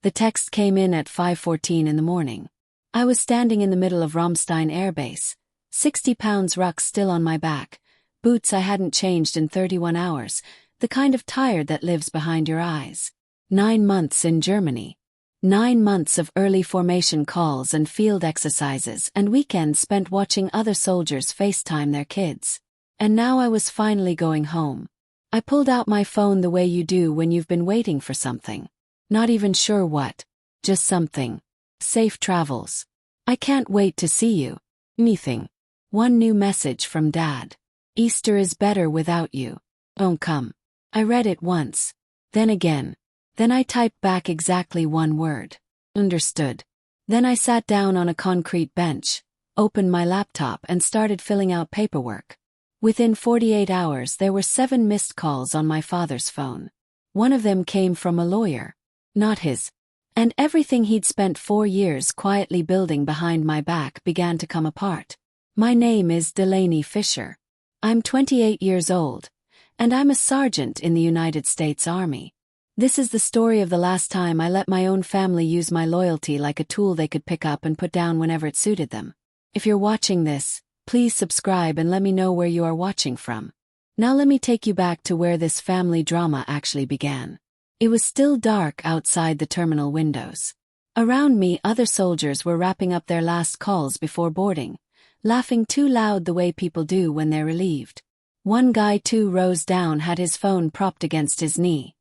The text came in at 5:14 in the morning. I was standing in the middle of Ramstein Air Base, 60 pounds rucksack still on my back, boots I hadn't changed in 31 hours, the kind of tired that lives behind your eyes. 9 months in Germany. 9 months of early formation calls and field exercises and weekends spent watching other soldiers FaceTime their kids. And now I was finally going home. I pulled out my phone the way you do when you've been waiting for something. Not even sure what. Just something. Safe travels. I can't wait to see you. Anything. One new message from Dad. Easter is better without you. Don't come. I read it once. Then again. Then I typed back exactly one word. Understood. Then I sat down on a concrete bench, opened my laptop and started filling out paperwork. Within 48 hours there were 7 missed calls on my father's phone. One of them came from a lawyer. Not his. And everything he'd spent 4 years quietly building behind my back began to come apart. My name is Delaney Fisher. I'm 28 years old, and I'm a sergeant in the United States Army. This is the story of the last time I let my own family use my loyalty like a tool they could pick up and put down whenever it suited them. If you're watching this, please subscribe and let me know where you are watching from. Now let me take you back to where this family drama actually began. It was still dark outside the terminal windows. Around me, other soldiers were wrapping up their last calls before boarding, laughing too loud the way people do when they're relieved. One guy 2 rows down had his phone propped against his knee,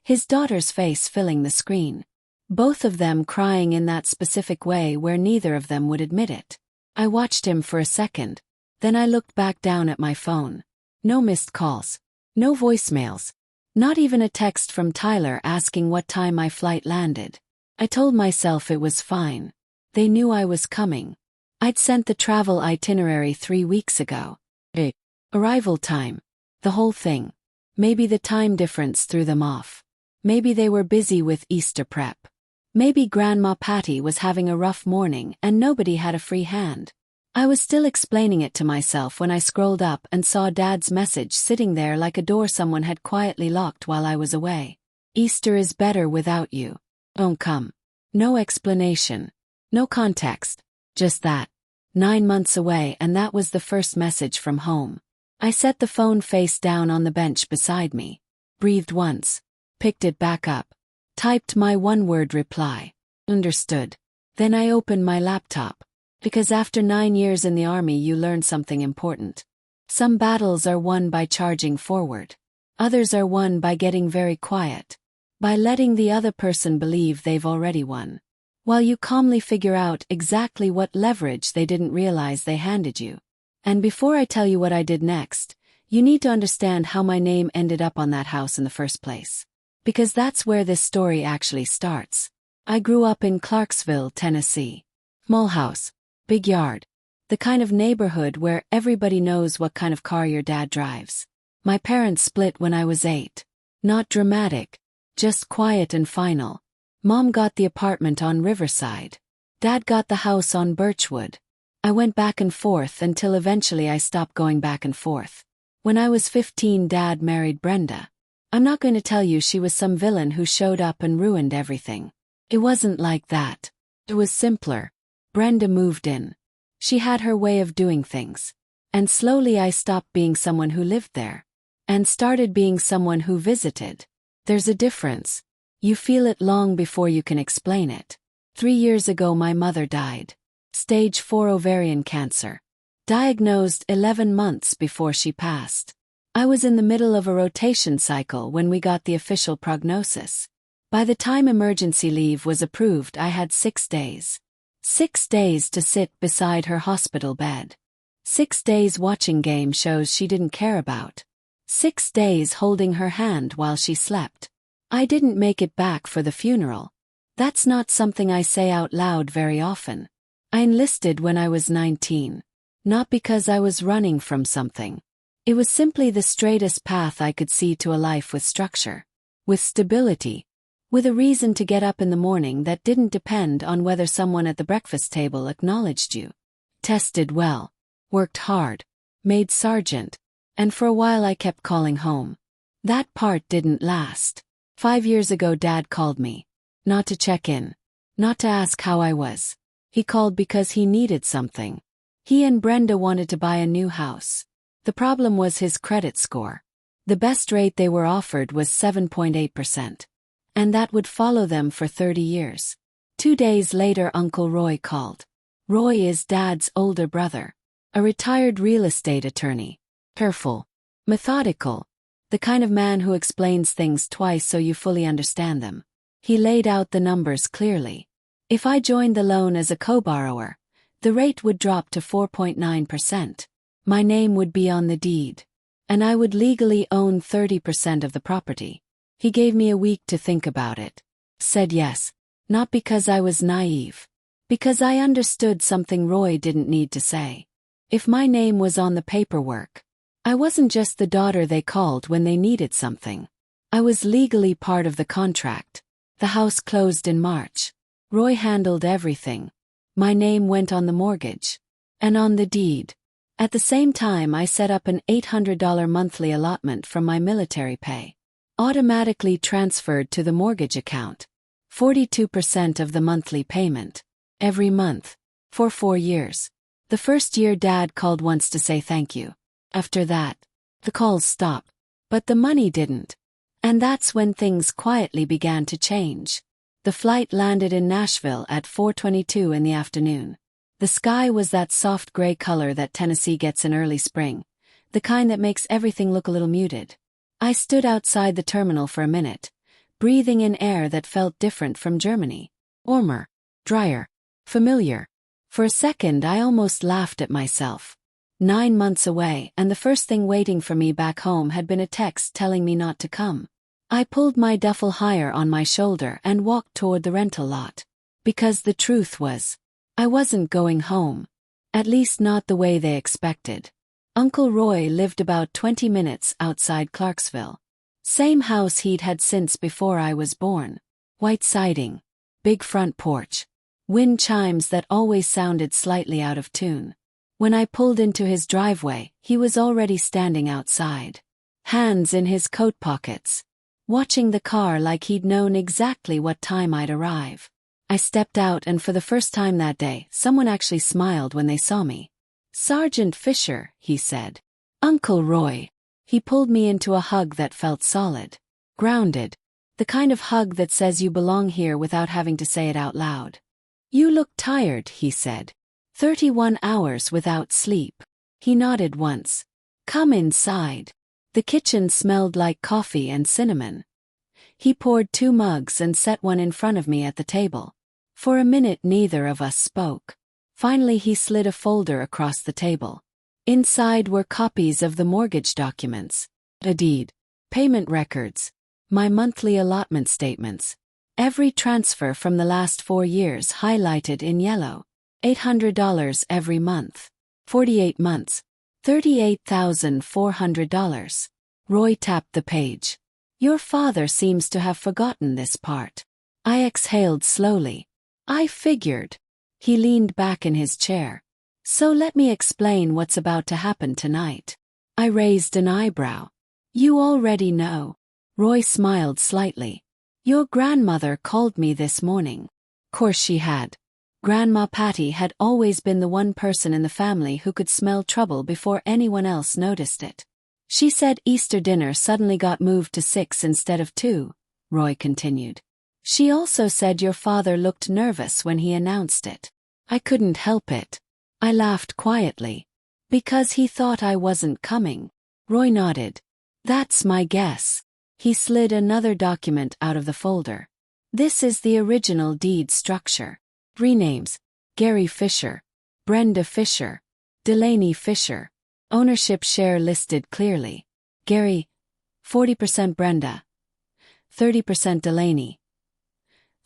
his daughter's face filling the screen. Both of them crying in that specific way where neither of them would admit it. I watched him for a second, then I looked back down at my phone. No missed calls. No voicemails. Not even a text from Tyler asking what time my flight landed. I told myself it was fine. They knew I was coming. I'd sent the travel itinerary 3 weeks ago. Arrival time. The whole thing. Maybe the time difference threw them off. Maybe they were busy with Easter prep. Maybe Grandma Patty was having a rough morning and nobody had a free hand. I was still explaining it to myself when I scrolled up and saw Dad's message sitting there like a door someone had quietly locked while I was away. Easter is better without you. Don't come. No explanation. No context. Just that. 9 months away, and that was the first message from home. I set the phone face down on the bench beside me. Breathed once. Picked it back up. Typed my one-word reply. Understood. Then I opened my laptop. Because after 9 years in the army you learn something important. Some battles are won by charging forward. Others are won by getting very quiet. By letting the other person believe they've already won. While you calmly figure out exactly what leverage they didn't realize they handed you. And before I tell you what I did next, you need to understand how my name ended up on that house in the first place. Because that's where this story actually starts. I grew up in Clarksville, Tennessee. Small house. Big yard. The kind of neighborhood where everybody knows what kind of car your dad drives. My parents split when I was 8. Not dramatic. Just quiet and final. Mom got the apartment on Riverside. Dad got the house on Birchwood. I went back and forth until eventually I stopped going back and forth. When I was 15, Dad married Brenda. I'm not going to tell you she was some villain who showed up and ruined everything. It wasn't like that. It was simpler. Brenda moved in. She had her way of doing things. And slowly I stopped being someone who lived there. And started being someone who visited. There's a difference. You feel it long before you can explain it. 3 years ago my mother died. Stage 4 ovarian cancer. Diagnosed 11 months before she passed. I was in the middle of a rotation cycle when we got the official prognosis. By the time emergency leave was approved I had 6 days. 6 days to sit beside her hospital bed. 6 days watching game shows she didn't care about. 6 days holding her hand while she slept. I didn't make it back for the funeral. That's not something I say out loud very often. I enlisted when I was 19. Not because I was running from something. It was simply the straightest path I could see to a life with structure. With stability. With a reason to get up in the morning that didn't depend on whether someone at the breakfast table acknowledged you. Tested well. Worked hard. Made sergeant. And for a while I kept calling home. That part didn't last. 5 years ago Dad called me. Not to check in. Not to ask how I was. He called because he needed something. He and Brenda wanted to buy a new house. The problem was his credit score. The best rate they were offered was 7.8%. And that would follow them for 30 years. 2 days later, Uncle Roy called. Roy is Dad's older brother. A retired real estate attorney. Careful. Methodical. The kind of man who explains things twice so you fully understand them. He laid out the numbers clearly. If I joined the loan as a co-borrower, the rate would drop to 4.9%. My name would be on the deed. And I would legally own 30% of the property. He gave me a week to think about it. Said yes. Not because I was naive. Because I understood something Roy didn't need to say. If my name was on the paperwork, I wasn't just the daughter they called when they needed something. I was legally part of the contract. The house closed in March. Roy handled everything. My name went on the mortgage. And on the deed. At the same time, I set up an $800 monthly allotment from my military pay. Automatically transferred to the mortgage account. 42% of the monthly payment. Every month. For 4 years. The first year Dad called once to say thank you. After that, the calls stopped. But the money didn't. And that's when things quietly began to change. The flight landed in Nashville at 4:22 in the afternoon. The sky was that soft gray color that Tennessee gets in early spring. The kind that makes everything look a little muted. I stood outside the terminal for a minute, breathing in air that felt different from Germany. Warmer, drier, familiar. For a second I almost laughed at myself. 9 months away, and the first thing waiting for me back home had been a text telling me not to come. I pulled my duffel higher on my shoulder and walked toward the rental lot. Because the truth was, I wasn't going home. At least not the way they expected. Uncle Roy lived about 20 minutes outside Clarksville. Same house he'd had since before I was born. White siding. Big front porch. Wind chimes that always sounded slightly out of tune. When I pulled into his driveway, he was already standing outside. Hands in his coat pockets. Watching the car like he'd known exactly what time I'd arrive. I stepped out, and for the first time that day, someone actually smiled when they saw me. "Sergeant Fisher," he said. "Uncle Roy." He pulled me into a hug that felt solid. Grounded. The kind of hug that says you belong here without having to say it out loud. "You look tired," he said. 31 hours without sleep. He nodded once. "Come inside." The kitchen smelled like coffee and cinnamon. He poured 2 mugs and set one in front of me at the table. For a minute neither of us spoke. Finally he slid a folder across the table. Inside were copies of the mortgage documents, a deed, payment records, my monthly allotment statements. Every transfer from the last 4 years highlighted in yellow. $800 every month. 48 months. $38,400. Roy tapped the page. "Your father seems to have forgotten this part." I exhaled slowly. "I figured." He leaned back in his chair. "So let me explain what's about to happen tonight." I raised an eyebrow. "You already know." Roy smiled slightly. "Your grandmother called me this morning." Course she had. Grandma Patty had always been the one person in the family who could smell trouble before anyone else noticed it. "She said Easter dinner suddenly got moved to 6 instead of 2, Roy continued. "She also said your father looked nervous when he announced it." I couldn't help it. I laughed quietly. "Because he thought I wasn't coming." Roy nodded. "That's my guess." He slid another document out of the folder. "This is the original deed structure. 3 names. Gary Fisher. Brenda Fisher. Delaney Fisher. Ownership share listed clearly. Gary, 40% Brenda. 30% Delaney.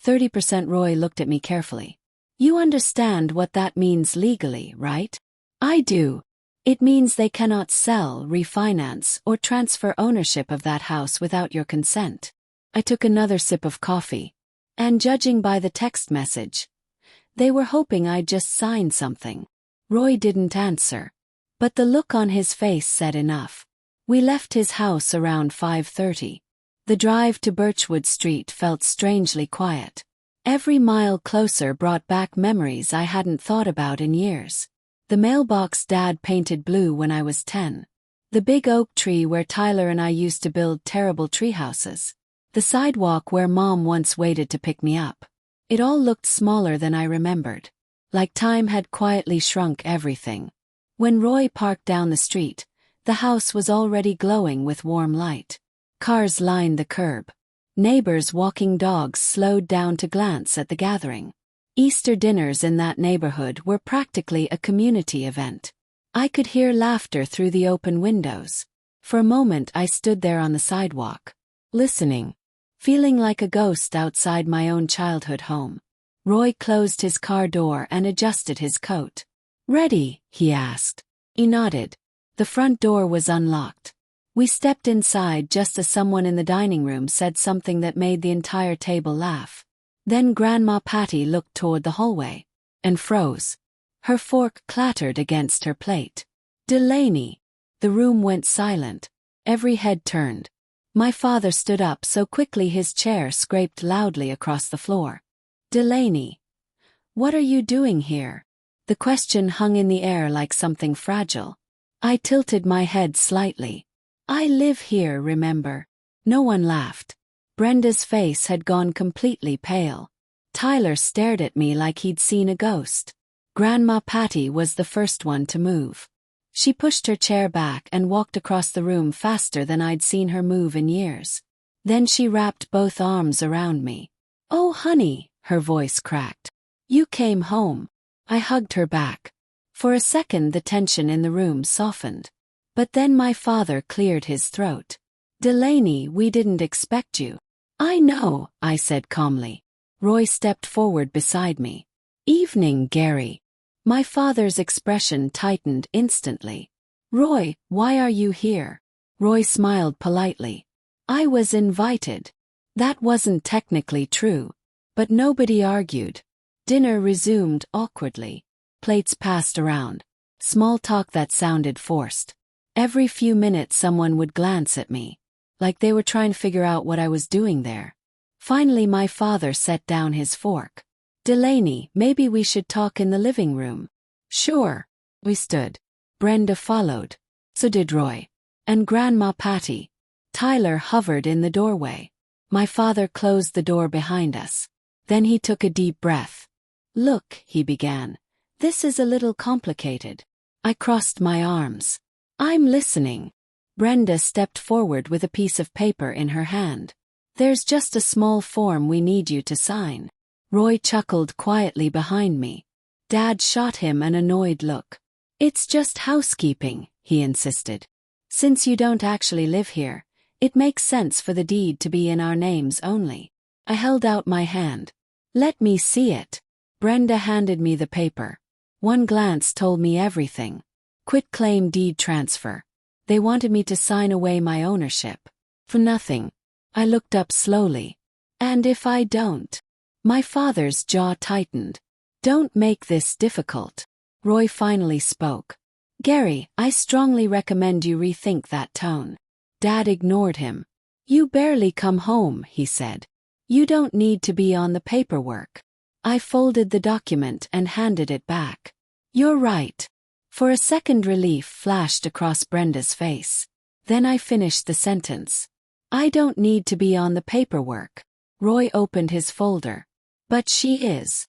30% Roy looked at me carefully. "You understand what that means legally, right?" "I do. It means they cannot sell, refinance, or transfer ownership of that house without your consent." I took another sip of coffee. And judging by the text message, they were hoping I'd just sign something. Roy didn't answer. But the look on his face said enough. We left his house around 5:30. The The drive to Birchwood Street felt strangely quiet. Every mile closer brought back memories I hadn't thought about in years. The mailbox Dad painted blue when I was 10. The big oak tree where Tyler and I used to build terrible treehouses. The sidewalk where Mom once waited to pick me up. It all looked smaller than I remembered. Like time had quietly shrunk everything. When Roy parked down the street, the house was already glowing with warm light. Cars lined the curb. Neighbors walking dogs slowed down to glance at the gathering. Easter dinners in that neighborhood were practically a community event. I could hear laughter through the open windows. For a moment I stood there on the sidewalk, listening, feeling like a ghost outside my own childhood home. Roy closed his car door and adjusted his coat. "Ready?" he asked. He nodded. The front door was unlocked. We stepped inside just as someone in the dining room said something that made the entire table laugh. Then Grandma Patty looked toward the hallway and froze. Her fork clattered against her plate. "Delaney!" The room went silent. Every head turned. My father stood up so quickly his chair scraped loudly across the floor. "Delaney, what are you doing here?" The question hung in the air like something fragile. I tilted my head slightly. "I live here, remember?" No one laughed. Brenda's face had gone completely pale. Tyler stared at me like he'd seen a ghost. Grandma Patty was the first one to move. She pushed her chair back and walked across the room faster than I'd seen her move in years. Then she wrapped both arms around me. "Oh, honey," her voice cracked. "You came home." I hugged her back. For a second the tension in the room softened. But then my father cleared his throat. "Delaney, we didn't expect you." "I know," I said calmly. Roy stepped forward beside me. "Evening, Gary." My father's expression tightened instantly. "Roy, why are you here?" Roy smiled politely. "I was invited." That wasn't technically true. But nobody argued. Dinner resumed awkwardly. Plates passed around. Small talk that sounded forced. Every few minutes someone would glance at me, like they were trying to figure out what I was doing there. Finally my father set down his fork. "Delaney, maybe we should talk in the living room." "Sure." We stood. Brenda followed. So did Roy. And Grandma Patty. Tyler hovered in the doorway. My father closed the door behind us. Then he took a deep breath. "Look," he began. "This is a little complicated." I crossed my arms. "I'm listening." Brenda stepped forward with a piece of paper in her hand. "There's just a small form we need you to sign." Roy chuckled quietly behind me. Dad shot him an annoyed look. "It's just housekeeping," he insisted. "Since you don't actually live here, it makes sense for the deed to be in our names only." I held out my hand. "Let me see it." Brenda handed me the paper. One glance told me everything. Quitclaim deed transfer. They wanted me to sign away my ownership. For nothing. I looked up slowly. "And if I don't?" My father's jaw tightened. "Don't make this difficult." Roy finally spoke. "Gary, I strongly recommend you rethink that tone." Dad ignored him. "You barely come home," he said. "You don't need to be on the paperwork." I folded the document and handed it back. "You're right." For a second relief flashed across Brenda's face. Then I finished the sentence. "I don't need to be on the paperwork." Roy opened his folder. "But she is."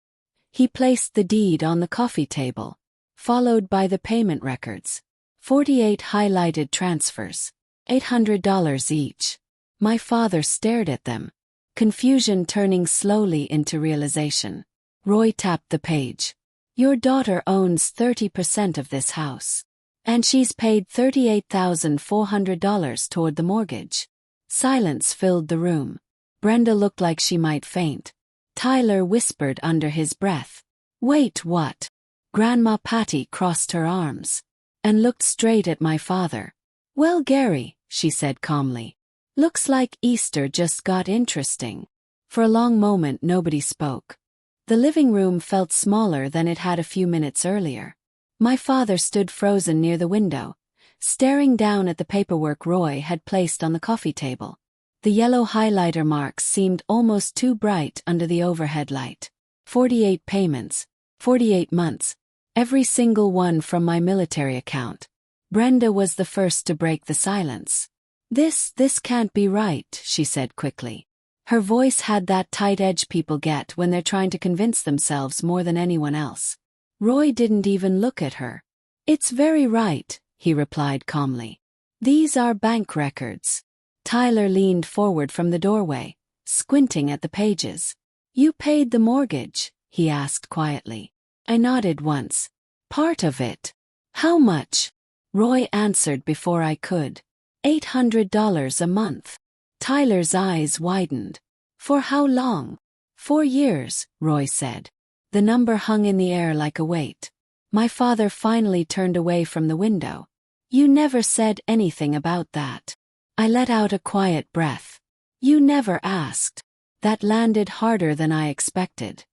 He placed the deed on the coffee table, followed by the payment records. 48 highlighted transfers. $800 each. My father stared at them, confusion turning slowly into realization. Roy tapped the page. "Your daughter owns 30% of this house. And she's paid $38,400 toward the mortgage." Silence filled the room. Brenda looked like she might faint. Tyler whispered under his breath. "Wait, what?" Grandma Patty crossed her arms and looked straight at my father. "Well, Gary," she said calmly. "Looks like Easter just got interesting." For a long moment nobody spoke. The living room felt smaller than it had a few minutes earlier. My father stood frozen near the window, staring down at the paperwork Roy had placed on the coffee table. The yellow highlighter marks seemed almost too bright under the overhead light. 48 payments. 48 months. Every single one from my military account. Brenda was the first to break the silence. This can't be right, she said quickly. Her voice had that tight edge people get when they're trying to convince themselves more than anyone else. Roy didn't even look at her. It's very right, he replied calmly. These are bank records. Tyler leaned forward from the doorway, squinting at the pages. You paid the mortgage? He asked quietly. I nodded once. Part of it. How much? Roy answered before I could. $800 a month. Tyler's eyes widened. For how long? 4 years, Roy said. The number hung in the air like a weight. My father finally turned away from the window. You never said anything about that. I let out a quiet breath. You never asked. That landed harder than I expected.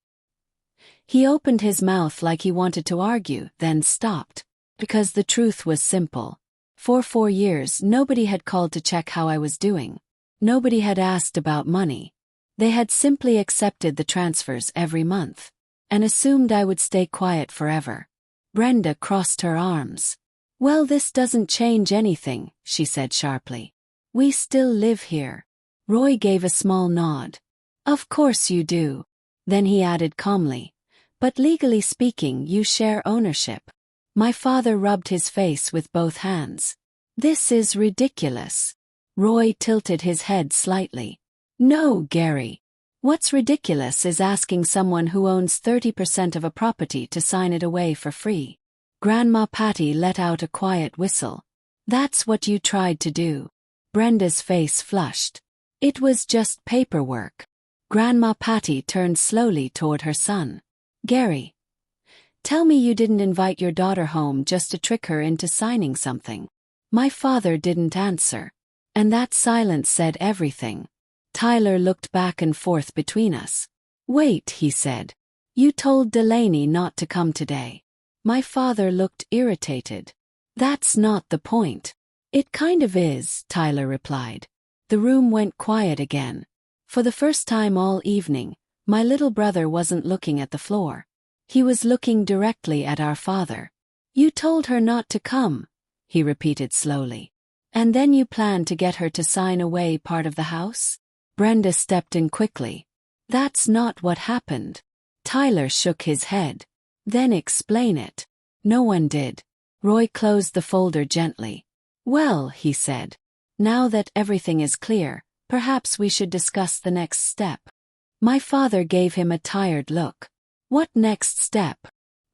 He opened his mouth like he wanted to argue, then stopped. Because the truth was simple. For 4 years, nobody had called to check how I was doing. Nobody had asked about money. They had simply accepted the transfers every month. And assumed I would stay quiet forever. Brenda crossed her arms. Well, this doesn't change anything, she said sharply. We still live here. Roy gave a small nod. Of course you do. Then he added calmly. But legally speaking, you share ownership. My father rubbed his face with both hands. This is ridiculous. Roy tilted his head slightly. No, Gary. What's ridiculous is asking someone who owns 30% of a property to sign it away for free. Grandma Patty let out a quiet whistle. That's what you tried to do. Brenda's face flushed. It was just paperwork. Grandma Patty turned slowly toward her son. Gary. Tell me you didn't invite your daughter home just to trick her into signing something. My father didn't answer. And that silence said everything. Tyler looked back and forth between us. Wait, he said. You told Delaney not to come today. My father looked irritated. That's not the point. It kind of is, Tyler replied. The room went quiet again. For the first time all evening, my little brother wasn't looking at the floor. He was looking directly at our father. You told her not to come, he repeated slowly. And then you planned to get her to sign away part of the house? Brenda stepped in quickly. That's not what happened. Tyler shook his head. Then explain it. No one did. Roy closed the folder gently. Well, he said. Now that everything is clear, perhaps we should discuss the next step. My father gave him a tired look. What next step?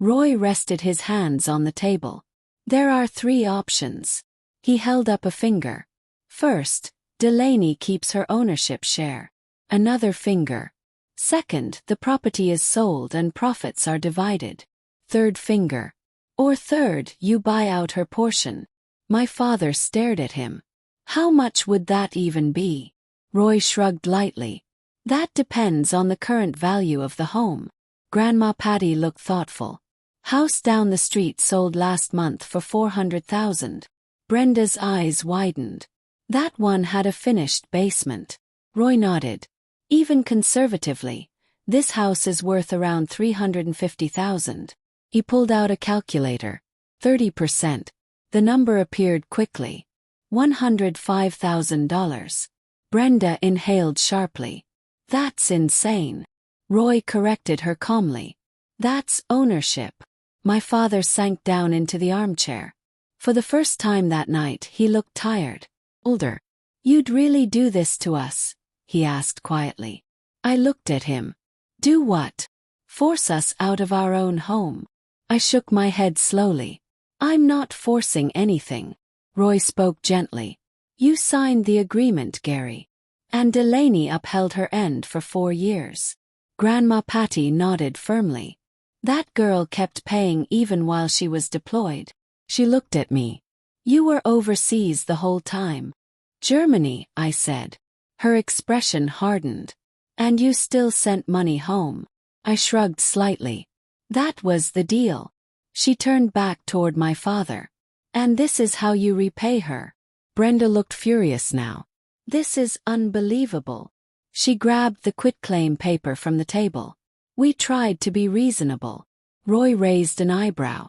Roy rested his hands on the table. There are 3 options. He held up a finger. First, Delaney keeps her ownership share. Another finger. Second, the property is sold and profits are divided. Third finger. Or third, you buy out her portion. My father stared at him. How much would that even be? Roy shrugged lightly. That depends on the current value of the home. Grandma Patty looked thoughtful. House down the street sold last month for $400,000. Brenda's eyes widened. That one had a finished basement. Roy nodded. Even conservatively, this house is worth around $350,000. He pulled out a calculator. 30%. The number appeared quickly. $105,000. Brenda inhaled sharply. That's insane. Roy corrected her calmly. That's ownership. My father sank down into the armchair. For the first time that night, he looked tired. Older. You'd really do this to us? He asked quietly. I looked at him. Do what? Force us out of our own home. I shook my head slowly. I'm not forcing anything. Roy spoke gently. You signed the agreement, Gary. And Delaney upheld her end for 4 years. Grandma Patty nodded firmly. That girl kept paying even while she was deployed. She looked at me. You were overseas the whole time. Germany, I said. Her expression hardened. And you still sent money home. I shrugged slightly. That was the deal. She turned back toward my father. And this is how you repay her. Brenda looked furious now. This is unbelievable. She grabbed the quitclaim paper from the table. We tried to be reasonable. Roy raised an eyebrow.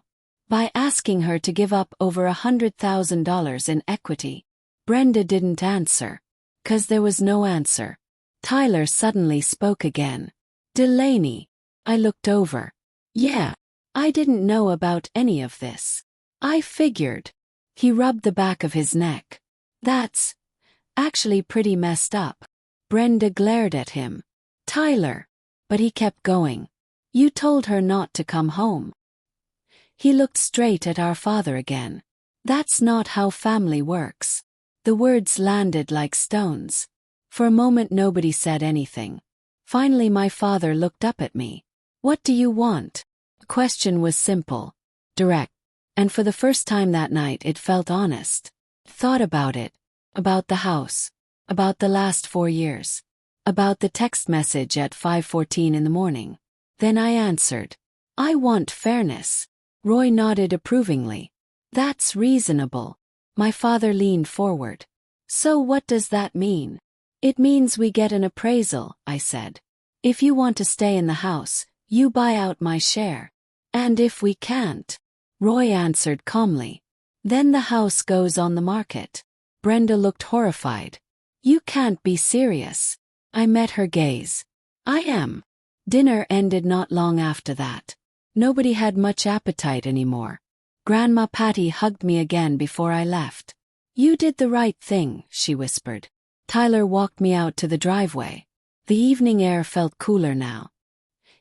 By asking her to give up over $100,000 in equity. Brenda didn't answer. 'Cause there was no answer. Tyler suddenly spoke again. Delaney. I looked over. Yeah. I didn't know about any of this. I figured. He rubbed the back of his neck. That's actually pretty messed up. Brenda glared at him. Tyler. But he kept going. You told her not to come home. He looked straight at our father again. That's not how family works. The words landed like stones. For a moment nobody said anything. Finally my father looked up at me. What do you want? The question was simple, direct, and for the first time that night it felt honest. Thought about it. About the house. About the last 4 years. About the text message at 5:14 in the morning. Then I answered. I want fairness. Roy nodded approvingly. That's reasonable. My father leaned forward. So what does that mean? It means we get an appraisal, I said. If you want to stay in the house, you buy out my share. And if we can't? Roy answered calmly. Then the house goes on the market. Brenda looked horrified. You can't be serious. I met her gaze. I am. Dinner ended not long after that. Nobody had much appetite anymore. Grandma Patty hugged me again before I left. You did the right thing, she whispered. Tyler walked me out to the driveway. The evening air felt cooler now.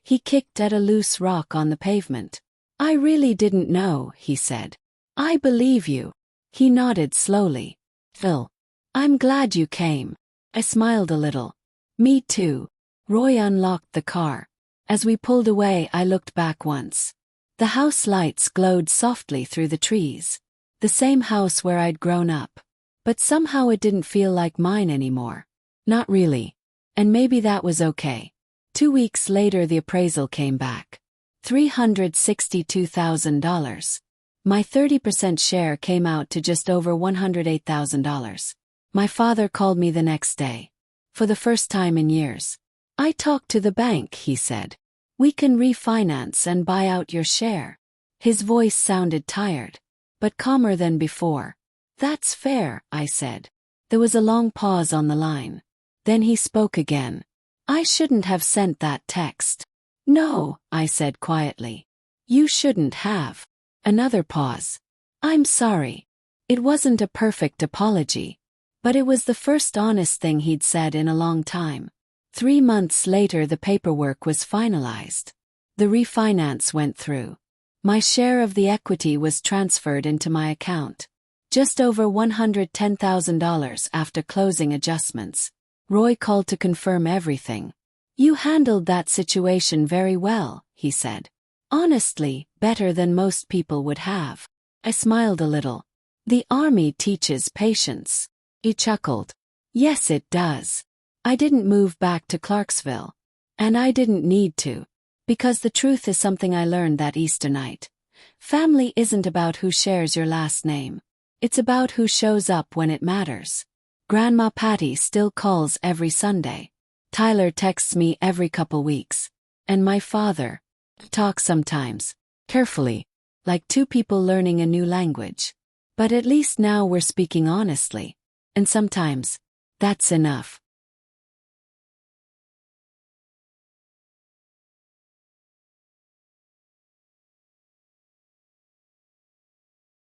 He kicked at a loose rock on the pavement. I really didn't know, he said. I believe you. He nodded slowly. Phil. I'm glad you came. I smiled a little. Me too. Roy unlocked the car. As we pulled away, I looked back once. The house lights glowed softly through the trees. The same house where I'd grown up. But somehow it didn't feel like mine anymore. Not really. And maybe that was okay. 2 weeks later the appraisal came back. $362,000. My 30% share came out to just over $108,000. My father called me the next day. For the first time in years. I talked to the bank, he said. We can refinance and buy out your share. His voice sounded tired, but calmer than before. That's fair, I said. There was a long pause on the line. Then he spoke again. I shouldn't have sent that text. No, I said quietly. You shouldn't have. Another pause. I'm sorry. It wasn't a perfect apology. But it was the first honest thing he'd said in a long time. 3 months later the paperwork was finalized. The refinance went through. My share of the equity was transferred into my account. Just over $110,000 after closing adjustments. Roy called to confirm everything. You handled that situation very well, he said. Honestly, better than most people would have. I smiled a little. The army teaches patience. He chuckled. Yes, it does. I didn't move back to Clarksville. And I didn't need to. Because the truth is something I learned that Easter night. Family isn't about who shares your last name. It's about who shows up when it matters. Grandma Patty still calls every Sunday. Tyler texts me every couple weeks. And my father talks sometimes, carefully, like two people learning a new language. But at least now we're speaking honestly. And sometimes, that's enough.